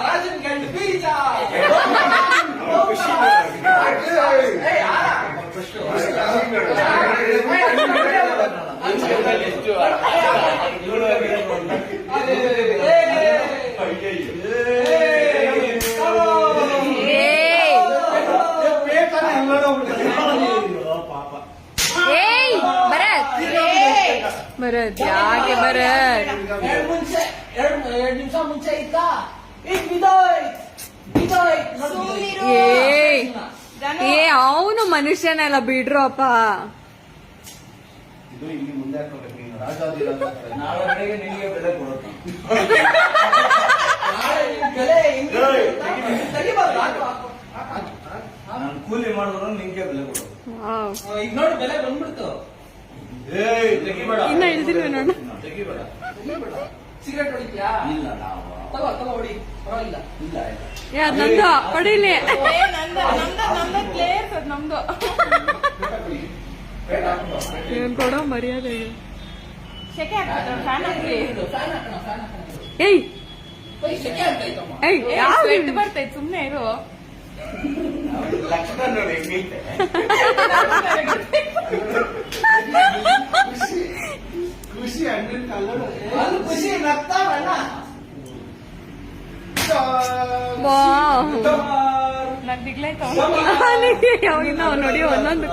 ರಾಜನ್ ಗಂಡು ಬೀಜ ಭರತ್ ಯಾಕೆ ಭರತ್ ಎರಡು ನಿಮಿಷ ಮುಂಚೆ ಇತ್ತ ಏ ಅವನು ಮನುಷ್ಯನೆಲ್ಲ ಬಿಡ್ರಪ್ಪ. ಇದು ಇಲ್ಲಿ ಮುಂದೆ ಹಾಕೋಬೇಕು ನೀನು ರಾಜಾದಿರಾಜ ನಾಳೆ ಬೆಳಗ್ಗೆ ನಿನಗೆ ಬೆಲೆ ಕೊಡೋದು. ನಾನು ಕೂಲಿ ಮಾಡಿದ್ರು ನಿಂಗೆ ಬೆಲೆ ಕೊಡೋದು. ಈಗ ನೋಡಿ ಬೆಲೆ ಬಂದ್ಬಿಡ್ತು. ಇನ್ನ ಇಳ್ದಿಲ್ವ ನೋಡ. ತೆಗಿಬೇಡ ಸಿಗರೇಟ್ ಹೊಡಿತೀಯಾ? ಇಲ್ಲ ನಾವು ತಗೋ ಹೊಡಿ, ಪರವಾಗಿಲ್ಲ. ಇಲ್ಲ ಏ ಅದ್ ನಂದು ಹೊಡಿಲಿ. ನಮ್ದು ಏನ್ ಕೊಡೋ ಮರ್ಯಾದೆ. ಶೆಕೆ ಆಗ್ತದೆ ಫ್ಯಾನ್ ಹಾಕಿ. ಏಯ್ ಶೆಕೆ ಆಗ್ತೈತಮ್ಮ. ಏಯ್ ಸ್ವೆಟ್ ಬರ್ತೈತೆ ಸುಮ್ನೆ ಇರು. ಲಕ್ಷಣ ನೋಡಿ ಹೆಂಗೈತೆ. ಖುಷಿ ಹಣ್ಣಿನ ಕಲರ್ ಅದು ಖುಷಿ ನಗ್ತಾವಣ್ಣ. ನಾನ್ ದಿಗ್ಲೈತ ಯಾವಾಗಿನ ನೋಡಿ ಒಂದೊಂದು.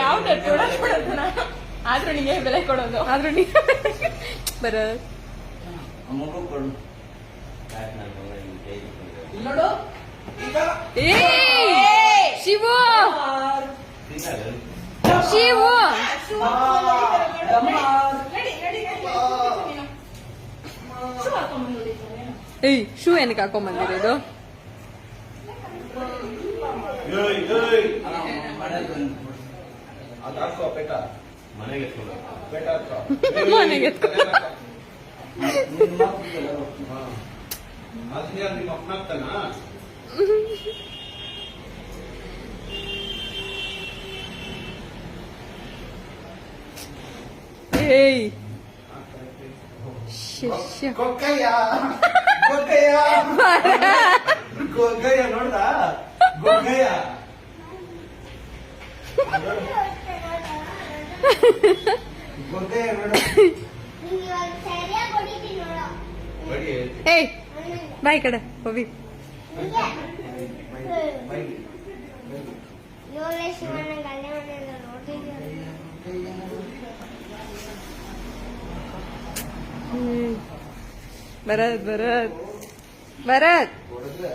ಯಾವ್ದು ಆದ್ರೂ ನಿಂಗೆ ಬೆಲೆ ಕೊಡೋದು. ಆದ್ರೂ ನೀ ಭರತ್ ಮಗು ಕೊಡು. ಇಲ್ಲಿ ನೋಡು ಈಗ ಏ ಶಿವು ಶಿವು ಏಯ್ ಶೂ ಏನಕ್ಕೆ ಹಾಕೊಂಬಂದಿರೋದು? ಅದು ಹಾಕೋ ಪೇಟ ಮನೆಗೆ ಪೇಟ ಹಾಕೋ ಮನೆಗೆ ನಿಮ್ಮ ಅಪ್ಪನಾಗ್ತಾನ. ಏಯ್ ಶಿಷ್ಯ ಗೊಕ್ಕಯ್ಯ ಗೊಕ್ಕಯ್ಯ ಗೊಕ್ಕಯ್ಯ ನೋಡ್ದ ಗೊಕ್ಕಯ್ಯ ಗೊಕ್ಕಯ್ಯ ನೋಡ. ಏಯ್ ಬಾಯ್ ಕಡೆ ಹೋಗಿ. ಭರತ್ ಭರತ್ ಭರತ್ ಹೊಡೆದ್ರೆ